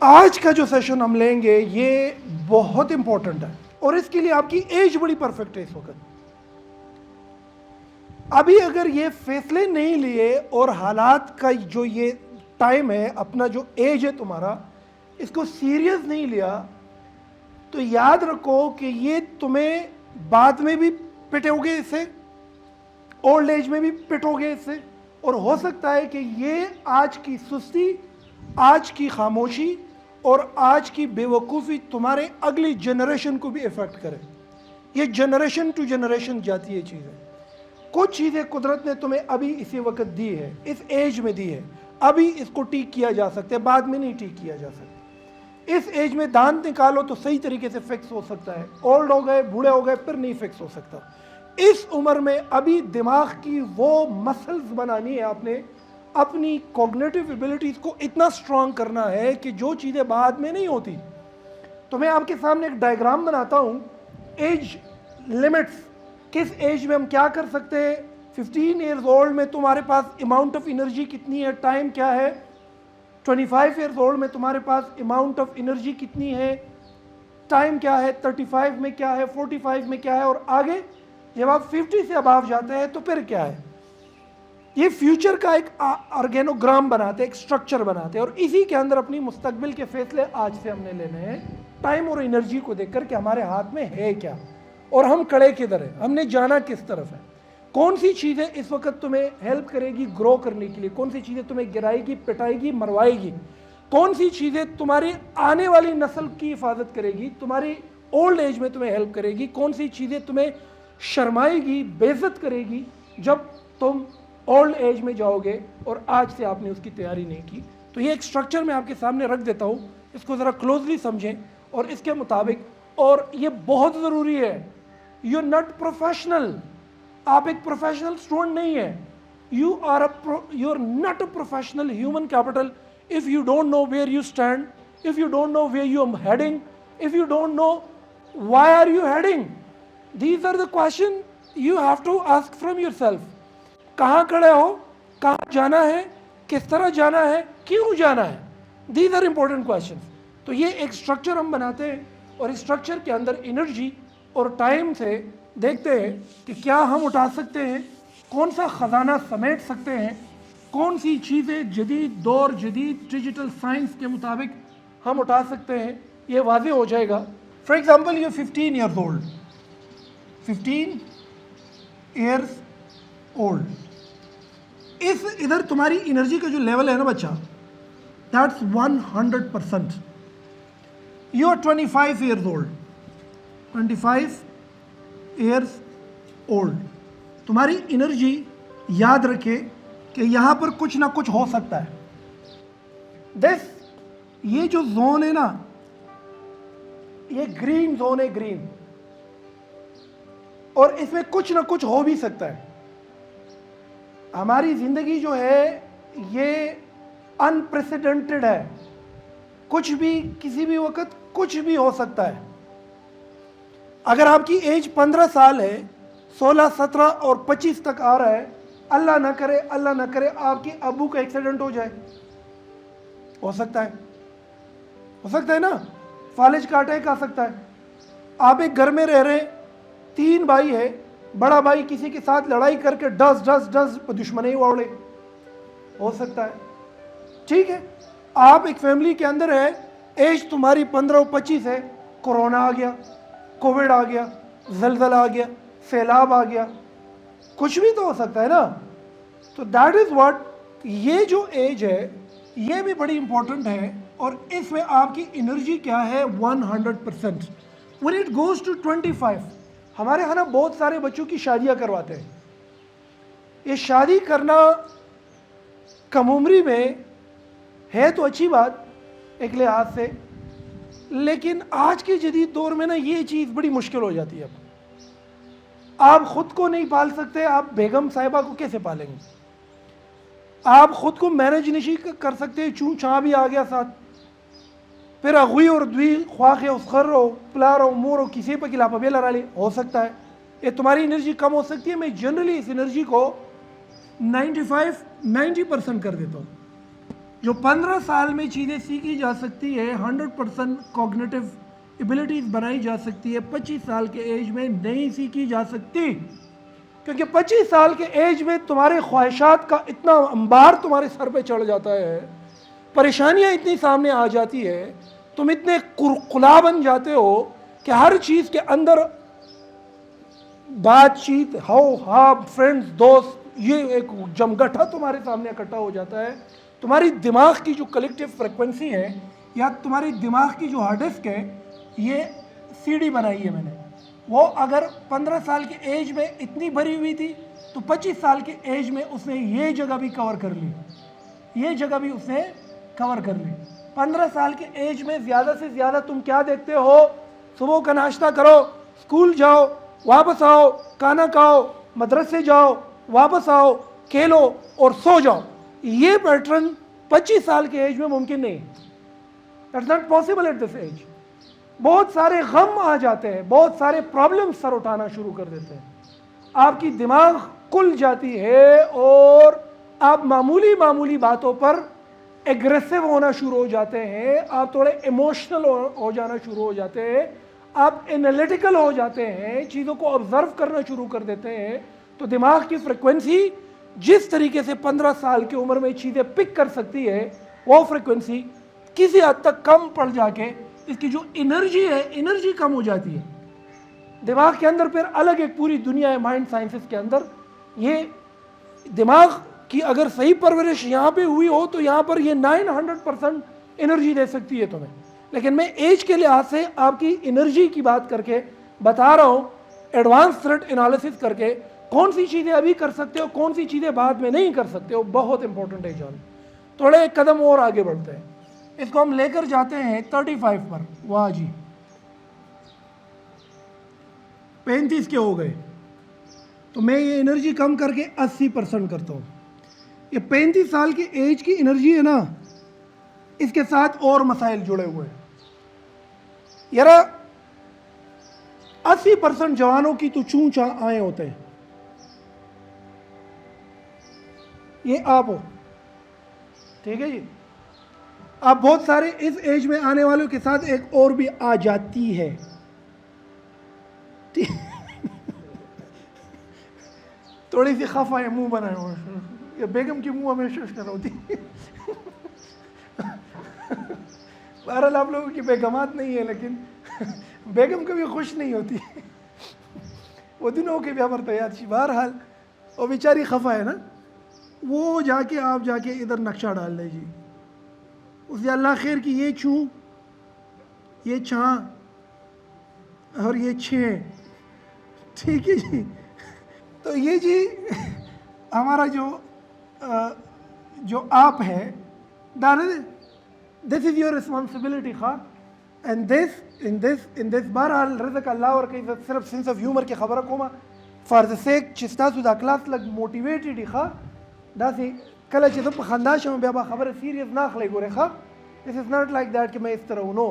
آج کا جو سیشن ہم لیں گے یہ بہت امپورٹنٹ ہے اور اس کے لیے آپ کی ایج بڑی پرفیکٹ ہے اس وقت. ابھی اگر یہ فیصلے نہیں لیے اور حالات کا جو یہ ٹائم ہے، اپنا جو ایج ہے تمہارا، اس کو سیریس نہیں لیا تو یاد رکھو کہ یہ تمہیں بعد میں بھی پٹو گے اس سے، اولڈ ایج میں بھی پٹو گے اس سے، اور ہو سکتا ہے کہ یہ آج کی سستی، آج کی خاموشی اور آج کی بے وقوفی تمہارے اگلی جنریشن کو بھی افیکٹ کرے. یہ جنریشن ٹو جنریشن جاتی ہے چیزیں. کچھ چیزیں قدرت نے تمہیں ابھی اسی وقت دی ہے، اس ایج میں دی ہے، ابھی اس کو ٹھیک کیا جا سکتا ہے، بعد میں نہیں ٹھیک کیا جا سکتا. اس ایج میں دانت نکالو تو صحیح طریقے سے فکس ہو سکتا ہے، اولڈ ہو گئے، بوڑھے ہو گئے، پھر نہیں فکس ہو سکتا. اس عمر میں ابھی دماغ کی وہ مسلز بنانی ہے، آپ نے اپنی کوگنیٹو ایبلٹیز کو اتنا سٹرونگ کرنا ہے کہ جو چیزیں بعد میں نہیں ہوتی. تو میں آپ کے سامنے ایک ڈائیگرام بناتا ہوں، ایج لمٹس، کس ایج میں ہم کیا کر سکتے ہیں. 15 ایئرز اولڈ میں تمہارے پاس اماؤنٹ آف انرجی کتنی ہے، ٹائم کیا ہے. 25 ایئرز اولڈ میں تمہارے پاس اماؤنٹ آف انرجی کتنی ہے، ٹائم کیا ہے. 35 میں کیا ہے، 45 میں کیا ہے، اور آگے جب آپ 50 سے اباو جاتے ہیں تو پھر کیا ہے. یہ فیوچر کا ایک آرگینوگرام بناتے ہیں، ایک سٹرکچر بناتے ہیں، اور اسی کے اندر اپنی مستقبل کے فیصلے آج سے ہم نے لینے ہیں ٹائم اور انرجی کو دیکھ کر کہ ہمارے ہاتھ میں ہے کیا اور ہم کڑے کدھر ہیں، ہم نے جانا کس طرف ہے. کون سی چیزیں اس وقت تمہیں ہیلپ کرے گی گرو کرنے کے لیے، کون سی چیزیں تمہیں گرائے گی، پٹائے گی، مروائے گی، کون سی چیزیں تمہاری آنے والی نسل کی حفاظت کرے گی، تمہاری اولڈ ایج میں تمہیں ہیلپ کرے گی، کون سی چیزیں تمہیں شرمائے گی، بے عزت کرے گی جب تم اولڈ ایج میں جاؤ گے اور آج سے آپ نے اس کی تیاری نہیں کی. تو یہ ایک سٹرکچر میں آپ کے سامنے رکھ دیتا ہوں، اس کو ذرا کلوزلی سمجھیں اور اس کے مطابق. اور یہ بہت ضروری ہے، یو آر ناٹ پروفیشنل، آپ ایک پروفیشنل اسٹوڈنٹ نہیں ہیں. You are not a professional human capital if you don't know where you stand, if you don't know where you are heading, if you don't know why are you heading. These are the questions you have to ask from yourself. کہاں کھڑے ہو، کہاں جانا ہے، کس طرح جانا ہے، کیوں جانا ہے. These are important questions. تو یہ ایک سٹرکچر ہم بناتے ہیں اور اس سٹرکچر کے اندر انرجی اور ٹائم سے دیکھتے ہیں کہ کیا ہم اٹھا سکتے ہیں، کون سا خزانہ سمیٹ سکتے ہیں، کون سی چیزیں جدید دور، جدید ڈیجیٹل سائنس کے مطابق ہم اٹھا سکتے ہیں. یہ واضح ہو جائے گا. For example you 15 years old, 15 years old, اس ادھر تمہاری انرجی کا جو لیول ہے نا بچہ، that's 100%. You are 25 years old, 25 years old, تمہاری انرجی یاد رکھے کہ یہاں پر کچھ نہ کچھ ہو سکتا ہے. یہ جو زون ہے نا، یہ گرین زون ہے، گرین، اور اس میں کچھ نہ کچھ ہو بھی سکتا ہے. ہماری زندگی جو ہے یہ انپریسیڈنٹڈ ہے، کچھ بھی کسی بھی وقت کچھ بھی ہو سکتا ہے. اگر آپ کی ایج 15 سال ہے، 16، 17 اور 25 تک آ رہا ہے، اللہ نہ کرے، اللہ نہ کرے آپ کے ابو کا ایکسیڈنٹ ہو جائے، ہو سکتا ہے نا، فالج کا اٹیک آ سکتا ہے. آپ ایک گھر میں رہ رہے ہیں، 3 بھائی ہے، بڑا بھائی کسی کے ساتھ لڑائی کر کے ڈس دشمنی اوڑے، ہو سکتا ہے. ٹھیک ہے، آپ ایک فیملی کے اندر ہے، ایج تمہاری 15 و 25 ہے، کورونا آ گیا، کووڈ آ گیا، زلزلہ آ گیا، سیلاب آ گیا، کچھ بھی تو ہو سکتا ہے نا. تو دیٹ از واٹ، یہ جو ایج ہے یہ بھی بڑی امپورٹنٹ ہے، اور اس میں آپ کی انرجی کیا ہے، 100%. when it goes to 25، ہمارے ہاں نا بہت سارے بچوں کی شادیاں کرواتے ہیں. یہ شادی کرنا کم عمری میں ہے تو اچھی بات ایک لحاظ سے، لیکن آج کے جدید دور میں نا یہ چیز بڑی مشکل ہو جاتی ہے. آپ خود کو نہیں پال سکتے، آپ بیگم صاحبہ کو کیسے پالیں گے؟ آپ خود کو مینج نہیں کر سکتے، چون چاں بھی آ گیا ساتھ، پھر اغوی اور دوی خواہ اسخر ہو، پلار ہو، مور ہو، کسی پہ کلا پہ بیلا رالی ہو سکتا ہے. یہ تمہاری انرجی کم ہو سکتی ہے. میں جنرلی اس انرجی کو 90% کر دیتا ہوں. جو 15 سال میں چیزیں سیکھی جا سکتی ہے، 100% کوگنیٹو ایبلٹیز بنائی جا سکتی ہے، 25 سال کے ایج میں نہیں سیکھی جا سکتی، کیونکہ 25 سال کے ایج میں تمہارے خواہشات کا اتنا انبار تمہارے سر پہ چڑھ جاتا ہے، پریشانیاں اتنی سامنے آ جاتی ہے، تم اتنے قلا بن جاتے ہو کہ ہر چیز کے اندر بات چیت فرینڈز دوست، یہ ایک جمگٹھا تمہارے سامنے اکٹھا ہو جاتا ہے. تمہاری دماغ کی جو کلیکٹیو فریکوینسی ہے یا تمہاری دماغ کی جو ہارڈ ڈسک ہے، یہ سی ڈی بنائی ہے میں نے، وہ اگر 15 سال کے ایج میں اتنی بھری ہوئی تھی تو 25 سال کے ایج میں اس نے یہ جگہ بھی کور کر لی، یہ جگہ بھی اس نے کور کر لی. 15 سال کے ایج میں زیادہ سے زیادہ تم کیا دیکھتے ہو؟ صبح کا ناشتہ کرو، اسکول جاؤ، واپس آؤ، کھانا کھاؤ، مدرسے جاؤ، واپس آؤ، کھیلو اور سو جاؤ. یہ پیٹرن 25 سال کے ایج میں ممکن نہیں ہے. That's not possible at this age. بہت سارے غم آ جاتے ہیں، بہت سارے پرابلم سر اٹھانا شروع کر دیتے ہیں، آپ کی دماغ کھل جاتی ہے اور آپ معمولی باتوں پر ایگریسو ہونا شروع ہو جاتے ہیں، آپ تھوڑے ایموشنل ہو جانا شروع ہو جاتے ہیں، آپ انالیٹیکل ہو جاتے ہیں، چیزوں کو آبزرو کرنا شروع کر دیتے ہیں. تو دماغ کی فریکوینسی جس طریقے سے 15 سال کی عمر میں چیزیں پک کر سکتی ہے، وہ فریکوینسی کسی حد تک کم پڑ جا کے اس کی جو انرجی ہے، انرجی کم ہو جاتی ہے. دماغ کے اندر پھر الگ ایک پوری دنیا ہے مائنڈ سائنسز کے اندر. یہ دماغ کی اگر صحیح پرورش یہاں پہ ہوئی ہو تو یہاں پر یہ 900% انرجی دے سکتی ہے تمہیں. لیکن میں ایج کے لحاظ سے آپ کی انرجی کی بات کر کے بتا رہا ہوں، ایڈوانس تھریٹ انالیسس کر کے کون سی چیزیں ابھی کر سکتے ہو، کون سی چیزیں بعد میں نہیں کر سکتے ہو. بہت امپورٹنٹ ہے جان. تھوڑے ایک قدم اور آگے بڑھتے ہیں، اس کو ہم لے کر جاتے ہیں 35 پر. واہ جی 35 کے ہو گئے تو میں یہ انرجی کم کر کے 80% کرتا ہوں. یہ 35 سال کی ایج کی انرجی ہے نا، اس کے ساتھ اور مسائل جڑے ہوئے ہیں. یار 80% جوانوں کی تو چون چاں آئے ہوتے ہیں. یہ آپ ہو، ٹھیک ہے جی. آپ بہت سارے اس ایج میں آنے والوں کے ساتھ ایک اور بھی آ جاتی ہے. تھوڑی سی خفا ہے، منہ بنائے ہوئے، یہ بیگم کی منہ ہمیشہ اشکر ہوتی. بہرحال آپ لوگوں کی بیگمات نہیں ہے، لیکن بیگم کبھی خوش نہیں ہوتی. وہ دنوں کے بھی ہمارے تیار تھی. بہرحال وہ بیچاری خفا ہے نا، وہ جا کے آپ جا کے ادھر نقشہ ڈال دے جی، اس سے اللہ خیر کی یہ چوں، یہ چھاں اور یہ چھ، ٹھیک ہے جی. تو یہ جی ہمارا جو آپ ہے، دس از یور ریسپانسبلٹی خواہ. اینڈ دس بہرحال رزق اللہ اور کئی صرف سینس آف ہیومر کی خبر کو ما فار دا سیک چستا سو دا کلاس لگ موٹیویٹڈ خواہ دا سی کله چې زه په خندا شم بیا به خبره سیریس نه اخلئ. ګورئ ښه، دس از ناٹ لائک دیٹ کہ میں اس طرح نو،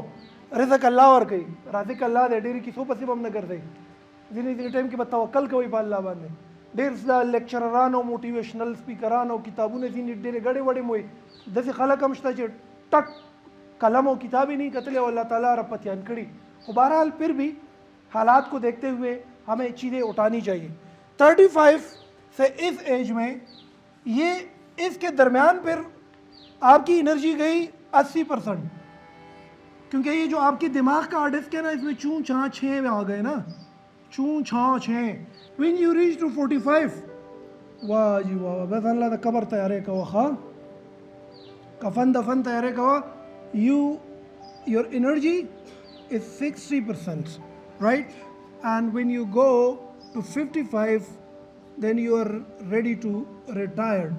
رزق الله ورکوي، رازق الله دی. ډېرې کیسو پسې به هم نه ګرځئ، ځینې ټایم کې به توکل کوئ په الله باندې. ډېر لیکچرران او موټیویشنل سپیکران او کتابونه ځینې ډېرې ګډې وډې موي، داسې خلک هم شته چې ټک قلم و کتاب ہی نہیں کتلے اور اللہ تعالیٰ رب پتیان کڑی. بہرحال پھر بھی حالات کو دیکھتے ہوئے ہمیں چیزیں اٹھانی چاہیے. 35 سے اس ایج میں یہ اس کے درمیان پھر آپ کی انرجی گئی 80%، کیونکہ یہ جو آپ کی دماغ کا ڈسک ہے نا، اس میں چون چھاں 6 میں آ گئے نا، چون چھاں 6. when you reach to 45، واہ جی واہ، بس اللہ دا قبر تیارے کوا خواہ، کفن دفن تیارے کوا. your energy is 60%, right? And when you go to 55, then you are ready to retire,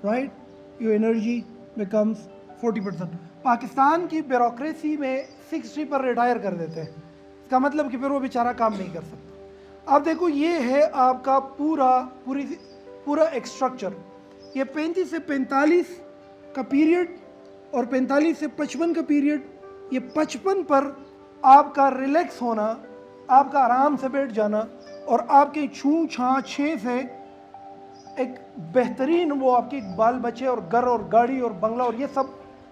right? Your energy becomes 40%. Pakistan کی بیوروکریسی میں 60 پر ریٹائر کر دیتے ہیں، اس کا مطلب کہ پھر وہ بیچارہ کام نہیں کر سکتا. آپ دیکھو یہ ہے آپ کا پورا ایک اسٹرکچر. یہ 35 سے 45 کا پیریڈ اور 45 سے 55 کا پیریڈ، یہ 55 پر آپ کا ریلیکس ہونا، آپ کا آرام سے بیٹھ جانا اور آپ کے چھوں چھاں 6 سے ایک بہترین وہ آپ کے بال بچے اور گھر اور گاڑی اور بنگلہ اور یہ سب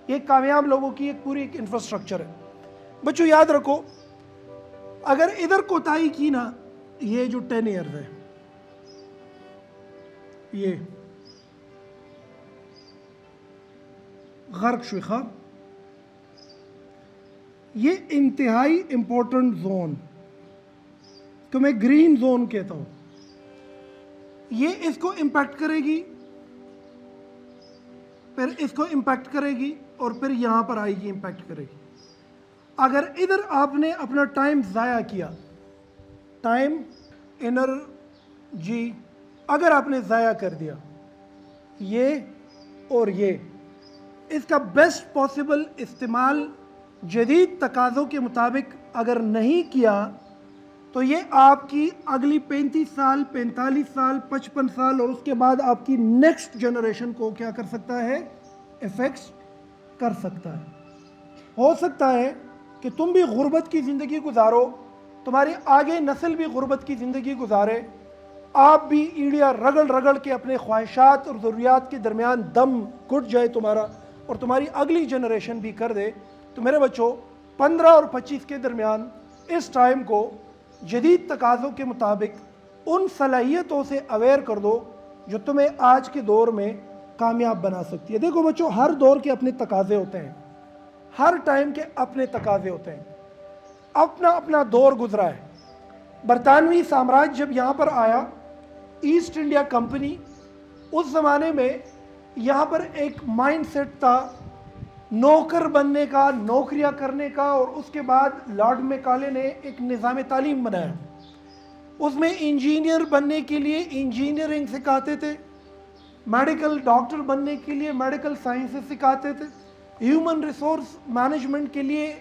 یہ کامیاب لوگوں کی ایک پوری ایک انفراسٹرکچر ہے. بچوں یاد رکھو اگر ادھر کوتاہی کی نا, یہ جو 10 ایئرز ہے یہ غرق شوی خواب, یہ انتہائی امپورٹنٹ زون تو میں گرین زون کہتا ہوں, یہ اس کو امپیکٹ کرے گی, پھر اس کو امپیکٹ کرے گی اور پھر یہاں پر آئے گی امپیکٹ کرے گی. اگر ادھر آپ نے اپنا ٹائم ضائع کیا, ٹائم انرجی اگر آپ نے ضائع کر دیا, یہ اور یہ اس کا بیسٹ پاسبل استعمال جدید تقاضوں کے مطابق اگر نہیں کیا تو یہ آپ کی اگلی 35 سال 45 سال 55 سال اور اس کے بعد آپ کی نیکسٹ جنریشن کو کیا کر سکتا ہے, افیکٹس کر سکتا ہے. ہو سکتا ہے کہ تم بھی غربت کی زندگی گزارو, تمہاری آگے نسل بھی غربت کی زندگی گزارے, آپ بھی ایڑیا رگڑ رگڑ کے اپنے خواہشات اور ضروریات کے درمیان دم گھٹ جائے تمہارا, اور تمہاری اگلی جنریشن بھی کر دے. تو میرے بچوں 15 اور 25 کے درمیان اس ٹائم کو جدید تقاضوں کے مطابق ان صلاحیتوں سے اویئر کر دو جو تمہیں آج کے دور میں کامیاب بنا سکتی ہے. دیکھو بچوں ہر دور کے اپنے تقاضے ہوتے ہیں, ہر ٹائم کے اپنے تقاضے ہوتے ہیں, اپنا اپنا دور گزرا ہے. برطانوی سامراج جب یہاں پر آیا, ایسٹ انڈیا کمپنی, اس زمانے میں یہاں پر ایک مائنڈ سیٹ تھا نوکر بننے کا, نوکریاں کرنے کا, اور اس کے بعد لارڈ میکالے نے ایک نظام تعلیم بنایا. اس میں انجینئر بننے کے لیے انجینئرنگ سکھاتے تھے, میڈیکل ڈاکٹر بننے کے لیے میڈیکل سائنسز سکھاتے تھے, ہیومن ریسورس مینجمنٹ کے لیے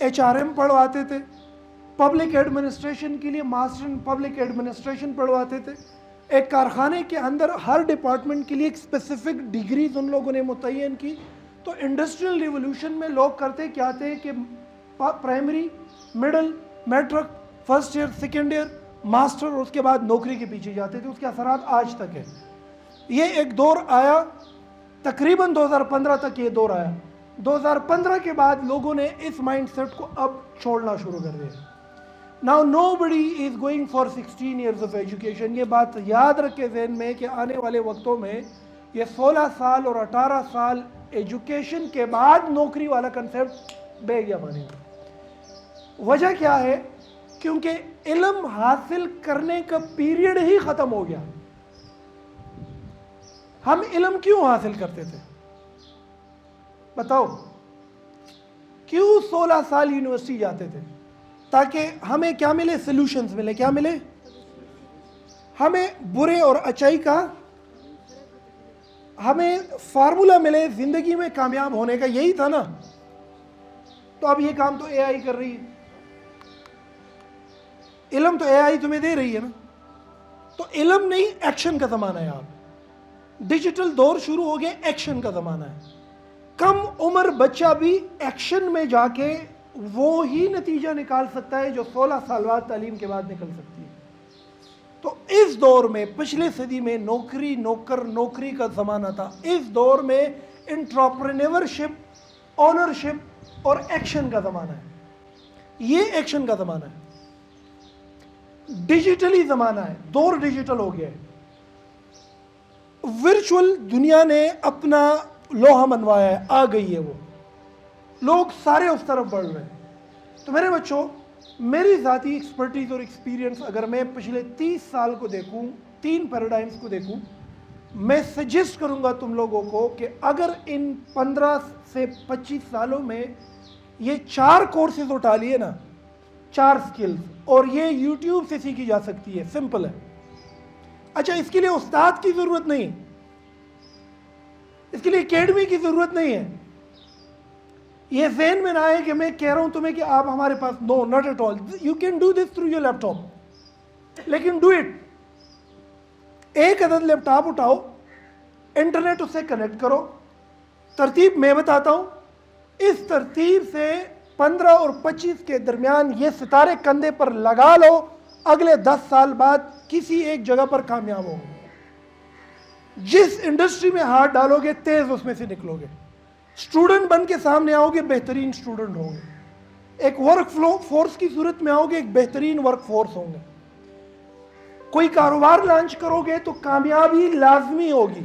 HRM پڑھواتے تھے, پبلک ایڈمنسٹریشن کے لیے ماسٹر ان پبلک ایڈمنسٹریشن پڑھواتے تھے. ایک کارخانے کے اندر ہر ڈپارٹمنٹ کے لیے ایک اسپیسیفک ڈگریز ان لوگوں نے متعین کی. تو انڈسٹریل ریولوشن میں لوگ کرتے کیا تھے کہ primary, middle, matric, first year, second year, master اور اس کے بعد نوکری کے پیچھے جاتے تھے. اس کے اثرات آج تک ہے. یہ ایک دور آیا تقریباً 2015 تک, یہ دور آیا. 2015 کے بعد لوگوں نے اس مائنڈ سیٹ کو اب چھوڑنا شروع کر دیا. Now nobody is going for 16 years of education. یہ بات یاد رکھے ذہن میں کہ آنے والے وقتوں میں یہ 16 سال اور 18 سال ایجوکیشن کے بعد نوکری والا کنسیپٹ بے گیا بنے گا. وجہ کیا ہے؟ کیونکہ علم حاصل کرنے کا پیریڈ ہی ختم ہو گیا. ہم علم کیوں حاصل کرتے تھے بتاؤ؟ کیوں 16 سال یونیورسٹی جاتے تھے؟ تاکہ ہمیں کیا ملے؟ سلوشنز ملے. کیا ملے؟ ہمیں برے اور اچائی کا ہمیں فارمولا ملے زندگی میں کامیاب ہونے کا. یہی تھا نا. تو اب یہ کام تو AI کر رہی ہے, علم تو AI تمہیں دے رہی ہے نا. تو علم نہیں, ایکشن کا زمانہ ہے. آپ ڈیجیٹل دور شروع ہو گیا, ایکشن کا زمانہ ہے. کم عمر بچہ بھی ایکشن میں جا کے وہی نتیجہ نکال سکتا ہے جو 16 سال بعد تعلیم کے بعد نکل سکتی ہے. تو اس دور میں, پچھلے صدی میں نوکری نوکر نوکری کا زمانہ تھا. اس دور میں انٹرپرینورشپ, اونرشپ اور ایکشن کا زمانہ ہے. یہ ایکشن کا زمانہ ہے. ڈیجیٹلی زمانہ ہے, دور ڈیجیٹل ہو گیا ہے. ورچوئل دنیا نے اپنا لوہا منوایا ہے, آ گئی ہے وہ. لوگ سارے اس طرف بڑھ رہے ہیں. تو میرے بچوں, میری ذاتی ایکسپرٹیز اور ایکسپیرینس اگر میں پچھلے 30 سال کو دیکھوں, 3 پیراڈائمز کو دیکھوں, میں سجیسٹ کروں گا تم لوگوں کو کہ اگر ان 15 سے 25 سالوں میں یہ 4 کورسز اٹھا لیے نا, 4 سکلز, اور یہ یوٹیوب سے سیکھی جا سکتی ہے, سمپل ہے. اچھا, اس کے لیے استاد کی ضرورت نہیں, اس کے لیے اکیڈمی کی ضرورت نہیں ہے. یہ ذہن میں نہ آئے کہ میں کہہ رہا ہوں تمہیں کہ آپ ہمارے پاس, no, not at all. You can do this through your laptop, لیکن ڈو اٹ. ایک عدد لیپ ٹاپ اٹھاؤ, انٹرنیٹ اس سے کنیکٹ کرو. ترتیب میں بتاتا ہوں, اس ترتیب سے 15 اور 25 کے درمیان یہ ستارے کندھے پر لگا لو, اگلے 10 سال بعد کسی ایک جگہ پر کامیاب ہو. جس انڈسٹری میں ہاتھ ڈالو گے تیز اس میں سے نکلو گے. اسٹوڈنٹ بن کے سامنے آؤ گے بہترین اسٹوڈنٹ ہوں گے. ایک ورک فورس کی صورت میں آؤ گے ایک بہترین ورک فورس ہوں گے. کوئی کاروبار لانچ کرو گے تو کامیابی لازمی ہوگی,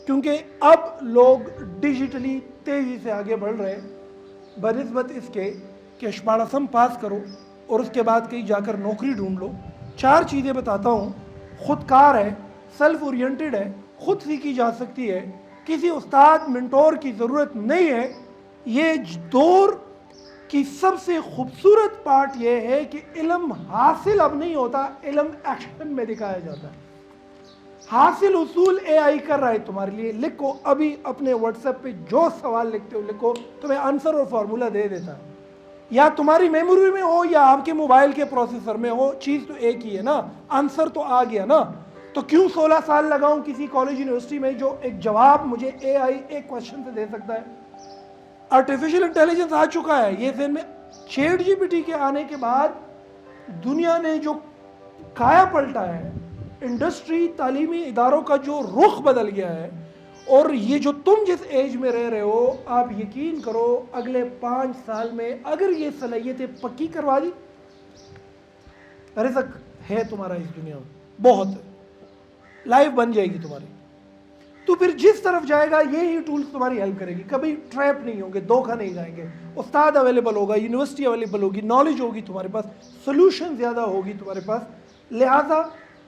کیونکہ اب لوگ ڈیجیٹلی تیزی سے آگے بڑھ رہے ہیں بنسبت اس کے کہ اشپاڑسم پاس کرو اور اس کے بعد کہیں جا کر نوکری ڈھونڈ لو. 4 چیزیں بتاتا ہوں. خود کار ہے, سیلف اورینٹڈ ہے, خود سیکھی جا سکتی ہے, کسی استاد منٹور کی ضرورت نہیں ہے. یہ دور کی سب سے خوبصورت پارٹ یہ ہے کہ علم حاصل اب نہیں ہوتا, علم ایکشن میں دکھایا جاتا ہے. حاصل اصول اے آئی کر رہا ہے تمہارے لیے. لکھو ابھی اپنے واٹس ایپ پہ جو سوال لکھتے ہو لکھو, تمہیں آنسر اور فارمولہ دے دیتا ہے. یا تمہاری میموری میں ہو یا آپ کے موبائل کے پروسیسر میں ہو, چیز تو ایک ہی ہے نا, آنسر تو آ گیا نا. تو کیوں 16 سال لگاؤں کسی کالج یونیورسٹی میں جو ایک جواب مجھے اے آئی ایک کوشچن سے دے سکتا ہے. آرٹیفیشل انٹیلیجنس آ چکا ہے. یہ ذہن میں چیٹ جی پی ٹی کے آنے کے بعد دنیا نے جو کایا پلٹا ہے, انڈسٹری تعلیمی اداروں کا جو رخ بدل گیا ہے, اور یہ جو تم جس ایج میں رہ رہے ہو, آپ یقین کرو اگلے 5 سال میں اگر یہ صلاحیتیں پکی کروا دی, رزق ہے تمہارا اس دنیا میں بہت ہے, لائف بن جائے گی تمہاری. تو پھر جس طرف جائے گا یہی ٹولز تمہاری ہیلپ کرے گی. کبھی ٹریپ نہیں ہوں گے, دھوکہ نہیں جائیں گے. استاد اویلیبل ہوگا, یونیورسٹی اویلیبل ہوگی, نالج ہوگی تمہارے پاس, سولوشن زیادہ ہوگی تمہارے پاس. لہٰذا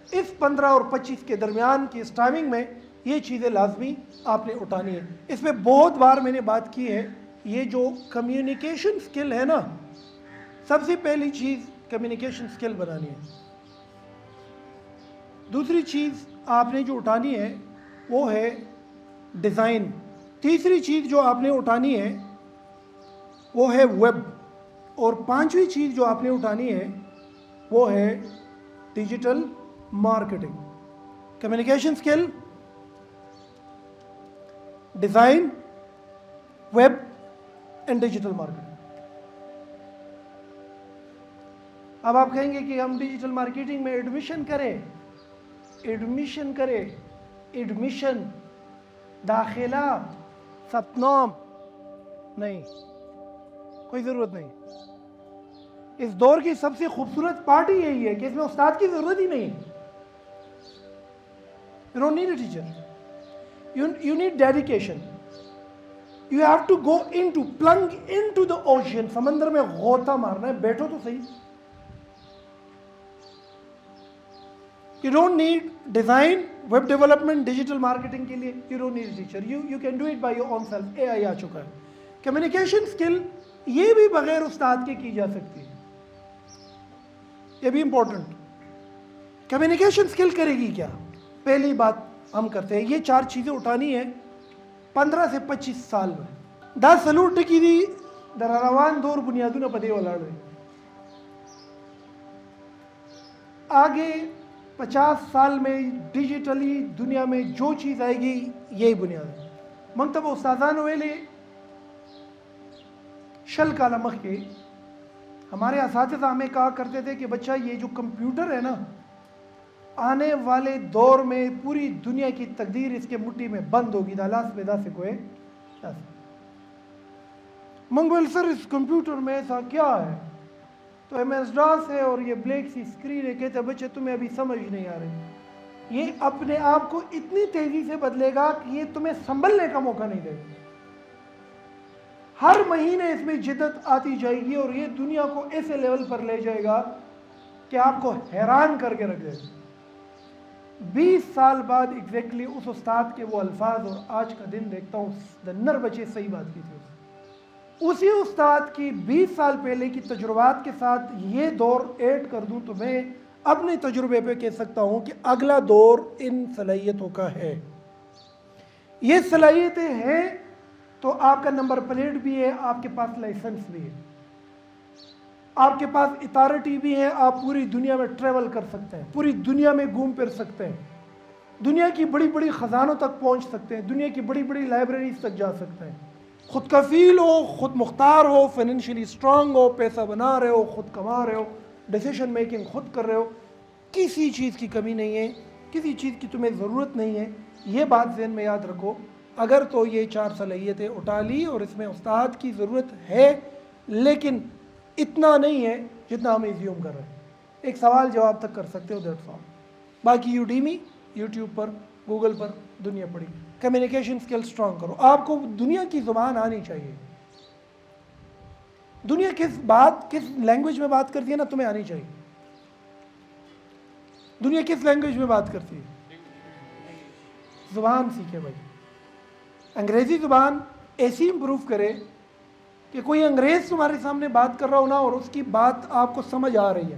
اس 15 اور 25 کے درمیان کی اس ٹائمنگ میں یہ چیزیں لازمی آپ نے اٹھانی ہے. اس میں بہت بار میں نے بات کی ہے, یہ جو کمیونیکیشن سکل ہے نا, سب سے پہلی چیز کمیونیکیشن سکل بنانی ہے. دوسری چیز آپ نے جو اٹھانی ہے وہ ہے ڈیزائن. تیسری چیز جو آپ نے اٹھانی ہے وہ ہے ویب. اور 5ویں چیز جو آپ نے اٹھانی ہے وہ ہے digital marketing. Communication skill, design, web and digital marketing. اب آپ کہیں گے کہ ہم ڈیجیٹل مارکیٹنگ میں ایڈمیشن کریں, ایڈمیشن داخلہ ستنام نہیں, کوئی ضرورت نہیں. اس دور کی سب سے خوبصورت پارٹ ہی یہی ہے کہ اس میں استاد کی ضرورت ہی نہیں ہے. You don't need a teacher. You need dedication. You have to go plunge into the ocean. سمندر میں غوطہ مارنا ہے, بیٹھو تو صحیح. You don't need design, web development, digital marketing کے لیے you don't need a teacher. You can do it by your own self. AI آ چکا ہے. Communication skill یہ بھی بغیر استاد کے کی جا سکتی ہے. یہ بھی امپورٹنٹ. کمیونیکیشن سکل کرے گی کیا؟ پہلی بات ہم کرتے ہیں, یہ 4 چیزیں اٹھانی ہے 15 سے 25 سال میں. دا سلوٹ کی دی درروان دور بنیادوں نہ پدے ولاڑ رہے. آگے 50 سال میں ڈیجیٹلی دنیا میں جو چیز آئے گی یہی بنیاد ہے. منتبہ استاذان ویلے شل کالا مخ کے ہمارے اساتذہ ہمیں کہا کرتے تھے کہ بچہ یہ جو کمپیوٹر ہے نا, آنے والے دور میں پوری دنیا کی تقدیر اس کے مٹھی میں بند ہوگی. دالاس پیدا سے کوئی منگول سر اس کمپیوٹر میں ایسا کیا ہے, تو ایم ایس ڈاس ہے اور یہ بلیک سی اسکرین ہے. کہتے ہیں بچے تمہیں ابھی سمجھ نہیں آ رہی, یہ اپنے آپ کو اتنی تیزی سے بدلے گا کہ یہ تمہیں سنبھلنے کا موقع نہیں دے گا. ہر مہینے اس میں جدت آتی جائے گی اور یہ دنیا کو ایسے لیول پر لے جائے گا کہ آپ کو حیران کر کے رکھ دے گا. 20 سال بعد ایگزیکٹلی اس استاد کے وہ الفاظ, اور آج کا دن دیکھتا ہوں دنر بچے صحیح بات کی تھی, اسی استاد کی 20 سال پہلے کی تجربات کے ساتھ یہ دور ایڈ کر دوں تو میں اپنے تجربے پہ کہہ سکتا ہوں کہ اگلا دور ان صلاحیتوں کا ہے. یہ صلاحیتیں ہیں تو آپ کا نمبر پلیٹ بھی ہے, آپ کے پاس لائسنس بھی ہے, آپ کے پاس اتھارٹی بھی ہے, آپ پوری دنیا میں ٹریول کر سکتے ہیں, پوری دنیا میں گھوم پھر سکتے ہیں, دنیا کی بڑی بڑی خزانوں تک پہنچ سکتے ہیں, دنیا کی بڑی بڑی لائبریریز تک جا سکتے ہیں. خود کفیل ہو, خود مختار ہو, فائنینشلی اسٹرانگ ہو, پیسہ بنا رہے ہو, خود کما رہے ہو, ڈیسیشن میکنگ خود کر رہے ہو, کسی چیز کی کمی نہیں ہے, کسی چیز کی تمہیں ضرورت نہیں ہے. یہ بات ذہن میں یاد رکھو، اگر تو یہ 4 صلاحیتیں اٹھا لی اور اس میں استاد کی ضرورت ہے، لیکن اتنا نہیں ہے جتنا ہم ایزیوم کر رہے ہیں، ایک سوال جواب تک کر سکتے ہو، دیٹس آل۔ باقی یوڈیمی، یوٹیوب پر، گوگل پر دنیا پڑی۔ کمیونیکیشن اسکل اسٹرانگ کرو، آپ کو دنیا کی زبان آنی چاہیے، دنیا کس لینگویج میں بات کرتی ہے نا تمہیں آنی چاہیے۔ دنیا کس لینگویج میں بات کرتی ہے؟ زبان سیکھے بھائی، انگریزی زبان ایسی امپروو کرے کہ کوئی انگریز تمہارے سامنے بات کر رہا ہو نا اور اس کی بات آپ کو سمجھ آ رہی ہے،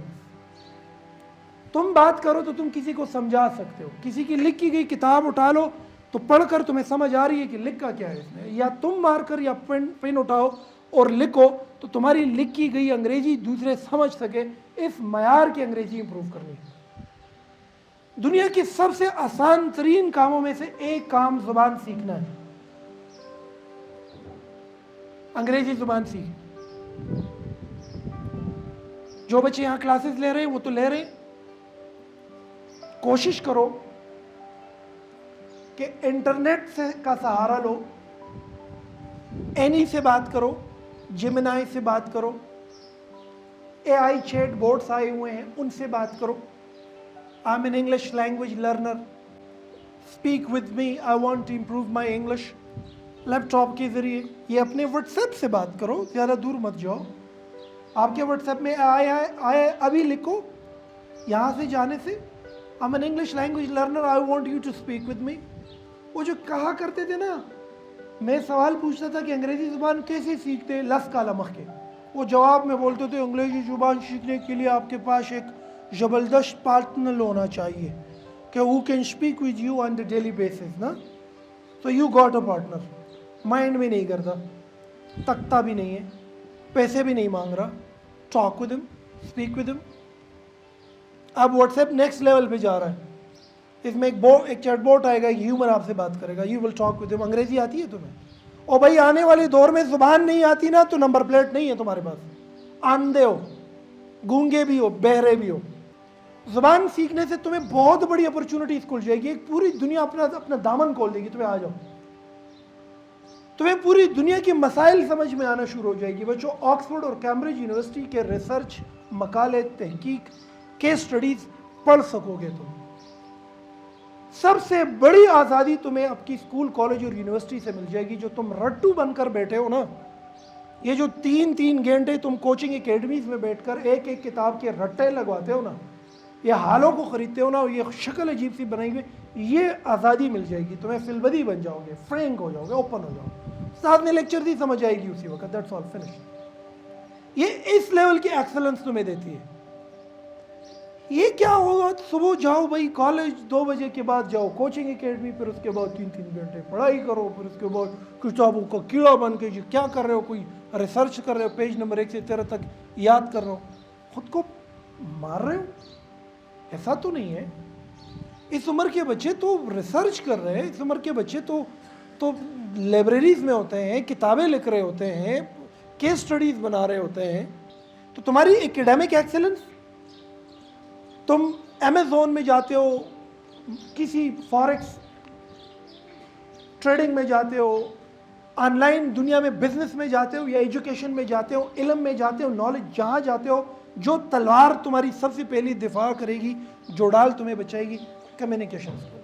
تم بات کرو تو تم کسی کو سمجھا سکتے ہو، کسی کی لکھی گئی کتاب اٹھا لو تو پڑھ کر تمہیں سمجھ آ رہی ہے کہ لکھا کیا ہے اس میں، یا تم مار کر یا پین اٹھاؤ اور لکھو تو تمہاری لکھی گئی انگریزی دوسرے سمجھ سکے، اس معیار کی انگریزی امپروو کرنی ہے۔ دنیا کی سب سے آسان ترین کاموں میں سے ایک کام زبان سیکھنا ہے، انگریزی زبان سیکھ۔ جو بچے یہاں کلاسز لے رہے ہیں وہ تو لے رہے ہیں، کوشش کرو کہ انٹرنیٹ کا سہارا لو، اینی سے بات کرو، جیمنائی سے بات کرو، اے آئی چیٹ بوٹس آئے ہوئے ہیں ان سے بات کرو۔ I'm an English language learner. Speak with me. I want to improve my English. Laptop کے ذریعے یہ اپنے واٹس ایپ سے بات کرو، زیادہ دور مت جاؤ۔ آپ کے واٹس ایپ میں آئے ابھی لکھو، یہاں سے جانے سے I'm an English language learner. I want you to speak with me. وہ جو کہا کرتے تھے نا، میں سوال پوچھتا تھا کہ انگریزی زبان کیسے سیکھتے، لس کالا مخ کے، وہ جواب میں بولتے تھے انگریزی زبان سیکھنے کے لیے آپ کے پاس ایک زبردست پارٹنر ہونا چاہیے کہ who can speak with you on the daily basis نا، so you got a partner۔ Mind بھی نہیں کرتا، تکتا بھی نہیں ہے، پیسے بھی نہیں مانگ رہا، talk with him, speak with him۔ اب واٹس ایپ نیکسٹ لیول پہ جا رہا ہے، اس میں ایک چیٹ بوٹ آئے گا، ایک ہیومن آپ سے بات کرے گا، you will talk with him۔ انگریزی آتی ہے تمہیں؟ اور بھائی آنے والے دور میں زبان نہیں آتی نا تو نمبر پلیٹ نہیں ہے تمہارے پاس، اندھے ہو، گونگے بھی ہو، بہرے بھی ہو۔ زبان سیکھنے سے تمہیں بہت بڑی اپرچونٹیز کھل جائے گی، ایک پوری دنیا اپنا دامن کھول دے گی، تمہیں آ جاؤ، تمہیں پوری دنیا کی مسائل سمجھ میں آنا شروع ہو جائے گی۔ بچوں، آکسفورڈ اور کیمبرج یونیورسٹی کے ریسرچ، مقالے، تحقیق، کیس سٹڈیز پڑھ سکو گے تم۔ سب سے بڑی آزادی تمہیں اب کی اسکول، کالج اور یونیورسٹی سے مل جائے گی۔ جو تم رٹو بن کر بیٹھے ہو نا، یہ جو 3 گھنٹے تم کوچنگ اکیڈمیز میں بیٹھ کر ایک کتاب کے رٹے لگواتے ہو نا، یہ حالوں کو خریدتے ہو نا، یہ شکل عجیب سی بنائی ہوئی، یہ آزادی مل جائے گی تمہیں، فلبدی بن جاؤ گے، فرینک ہو جاؤ گے، اوپن ہو جاؤ، ساتھ میں لیکچر دی سمجھ آئے گی اسی وقت، دیٹس آل، فنش۔ یہ اس لیول کی ایکسلنس تمہیں دیتی ہے۔ یہ کیا ہوگا، صبح جاؤ بھائی کالج، 2 بجے کے بعد جاؤ کوچنگ اکیڈمی، پھر اس کے بعد 3 گھنٹے پڑھائی کرو، پھر اس کے بعد کتابوں کا کیڑا بن کے جو کیا کر رہے ہو، کوئی ریسرچ کر رہے ہو، پیج نمبر 1 سے 13 تک یاد کر رہے ہو، خود کو مار رہے ہو؟ ایسا تو نہیں ہے۔ اس عمر کے بچے تو ریسرچ کر رہے ہیں، اس عمر کے بچے تو لائبریریز میں ہوتے ہیں، کتابیں لکھ رہے ہوتے ہیں، کیس سٹڈیز بنا رہے ہوتے ہیں۔ تو تمہاری ایکیڈیمک ایکسلنس، تم امیزون میں جاتے ہو، کسی فاریکس ٹریڈنگ میں جاتے ہو، آن لائن دنیا میں بزنس میں جاتے ہو، یا ایجوکیشن میں جاتے ہو، علم میں جاتے ہو، نالج جہاں جاتے ہو، جو تلوار تمہاری سب سے پہلی دفاع کرے گی، جو ڈال تمہیں بچائے گی، کمیونیکیشن اسکل۔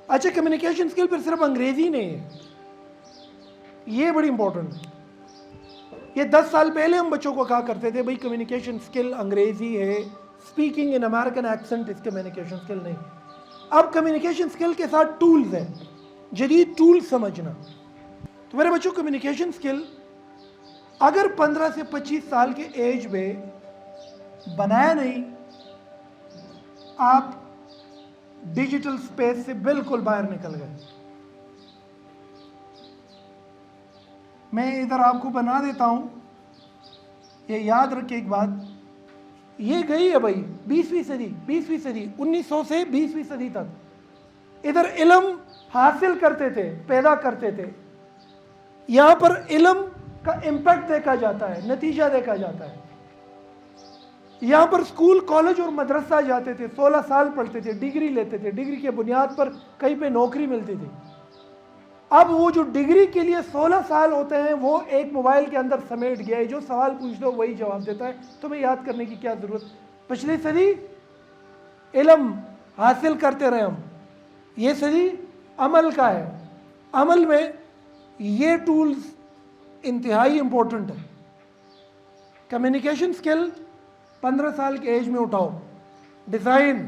اچھا، کمیونیکیشن اسکل پھر صرف انگریزی نہیں ہے، یہ بڑی امپورٹنٹ ہے۔ یہ 10 سال پہلے ہم بچوں کو کہا کرتے تھے بھائی کمیونیکیشن اسکل انگریزی ہے، speaking in American accent is communication skill نہیں۔ اب کمیونیکیشن اسکل کے ساتھ ٹولز ہیں، جدید ٹولز سمجھنا۔ تو میرے بچوں، کمیونیکیشن اسکل اگر 15 سے 25 سال کے ایج میں بنایا نہیں، آپ ڈیجیٹل سپیس سے بالکل باہر نکل گئے۔ میں ادھر آپ کو بنا دیتا ہوں، یہ یاد رکھے ایک بات، یہ گئی ہے بھائی 20ویں صدی 1900 سے 20ویں صدی تک ادھر علم حاصل کرتے تھے، پیدا کرتے تھے، یہاں پر علم کا امپیکٹ دیکھا جاتا ہے، نتیجہ دیکھا جاتا ہے۔ یہاں پر اسکول کالج اور مدرسہ جاتے تھے, 16 سال پڑھتے تھے, ڈگری لیتے تھے, ڈگری کے بنیاد پر کہیں پہ نوکری ملتی تھی. اب وہ جو ڈگری کے لیے 16 سال ہوتے ہیں وہ ایک موبائل کے اندر سمیٹ گیا ہے, جو سوال پوچھ لو وہی جواب دیتا ہے, تمہیں یاد کرنے کی کیا ضرورت. پچھلی صدی علم حاصل کرتے رہے ہم, یہ صدی عمل کا ہے. عمل میں یہ ٹولز انتہائی امپورٹنٹ ہے. کمیونیکیشن سکل 15 سال کے ایج میں اٹھاؤ. ڈیزائن,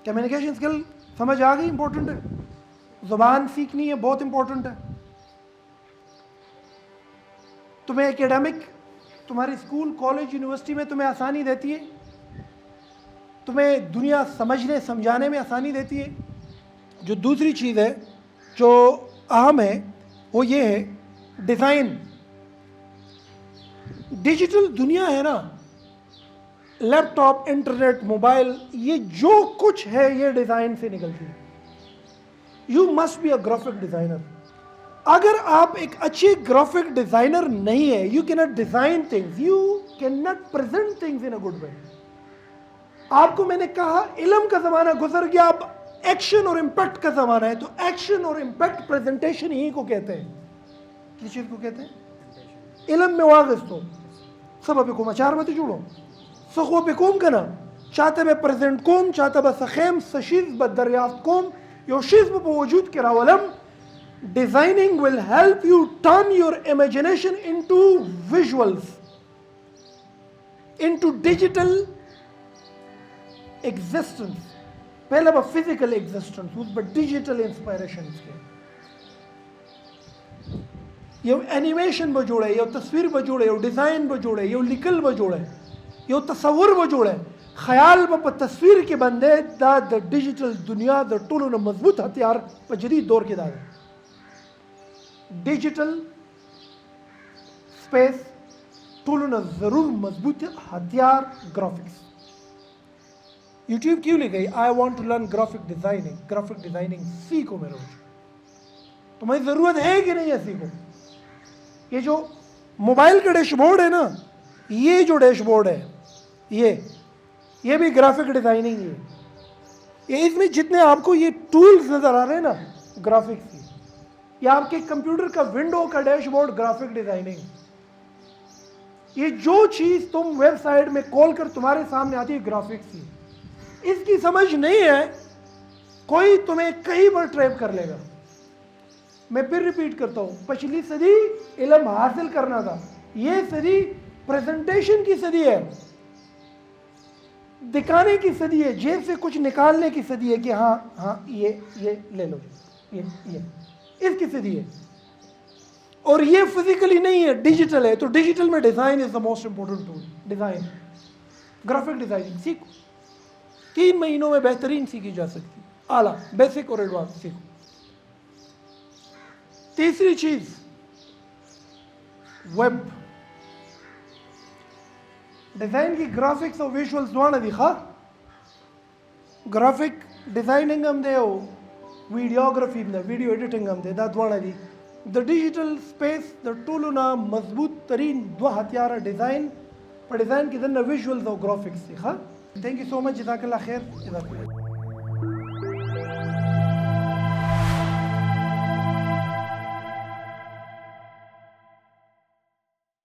کمیونیکیشن سکل سمجھ آ گئی, امپورٹنٹ ہے. زبان سیکھنی ہے, بہت امپورٹنٹ ہے. تمہیں ایکیڈیمک, تمہاری اسکول کالج یونیورسٹی میں تمہیں آسانی دیتی ہے, تمہیں دنیا سمجھنے سمجھانے میں آسانی دیتی ہے. جو دوسری چیز ہے جو اہم ہے وہ یہ ہے ڈیزائن. ڈیجیٹل دنیا ہے نا, لیپ ٹاپ, انٹرنیٹ, موبائل, یہ جو کچھ ہے یہ ڈیزائن سے نکلتی ہے. You must be a graphic designer. اگر آپ ایک اچھے گرافک ڈیزائنر نہیں ہے, یو کی not design things, you can not present things in a good way. آپ کو میں نے کہا علم کا زمانہ گزر گیا, اب ایکشن اور امپیکٹ کا زمانہ ہے. تو ایکشن اور امپیکٹ پریزنٹیشن ہی کو کہتے ہیں. کس چیز کو کہتے ہیں؟ علم میں واغز تو سببكم اچار ما تجولو سخو بكم كنا شاته به پرزنت کوم, شاته به سخیم سشیز به دریافت کوم, یو شیز به وجود کې راولم. Designing will help you turn your imagination into visuals, into digital existence. پہلے با physical existence, اس با digital inspirations کے. یو اینیمیشن به جوړه, یو تصویر به جوړه, یو ډیزاین به جوړه, یو لیکل به جوړه, یو تصور به جوړه. خیال به په تصویر کې باندې دا د ډیجیټل دنیا د ټولو نه مضبوط هتیار په جدید دور کې دا دی. ڈیجیٹل سپیس ټولو نه ضرور مضبوط ہتھیار گرافکس. یوٹیوب کیوں لے گئی؟ I want to learn graphic designing. Graphic designing سیکھو میرے بچوں, تمہیں ضرورت ہے کہ نہیں ہے سیکھو. یہ جو موبائل کا ڈیش بورڈ ہے نا, یہ جو ڈیش بورڈ ہے یہ بھی گرافک ڈیزائننگ ہے. یہ اس میں جتنے آپ کو یہ ٹولز نظر آ رہے ہیں نا گرافکس کی, یہ آپ کے کمپیوٹر کا ونڈو کا ڈیش بورڈ گرافک ڈیزائننگ. یہ جو چیز تم ویب سائٹ میں کھول کر تمہارے سامنے آتی ہے گرافکس کی. اس کی سمجھ نہیں ہے کوئی تمہیں کہیں پر ٹریپ کر لے گا. میں پھر ریپیٹ کرتا ہوں, پچھلی صدی علم حاصل کرنا تھا, یہ صدی پریزنٹیشن کی صدی ہے, دکھانے کی صدی ہے, جیب سے کچھ نکالنے کی صدی ہے کہ ہاں یہ لے لو, یہ اس کی صدی ہے. اور یہ فزیکلی نہیں ہے, ڈیجیٹل ہے. تو ڈیجیٹل میں design is the most important tool. Design, graphic designing سیکھو, 3 مہینوں میں بہترین سیکھی جا سکتی, اعلیٰ, بیسک اور ایڈوانس سیکھو. تیسری چیز ویب ڈیزائن کی, گرافکس اور ویژولز دوانه دي. ښه گرافک ډیزایننګ هم دی او ویډیوګرافي هم ده, ویډیو ایډیټنګ هم دی, دا دوانه دي. د ډیجیټل سپیس د ټولو نه مضبوط ترین 2 هتیاره ډیزاین, په ډیزاین کې دنه ویژولز او ګرافکس دي. ښه تھینک یو سو مچ, جزاک الله خیر.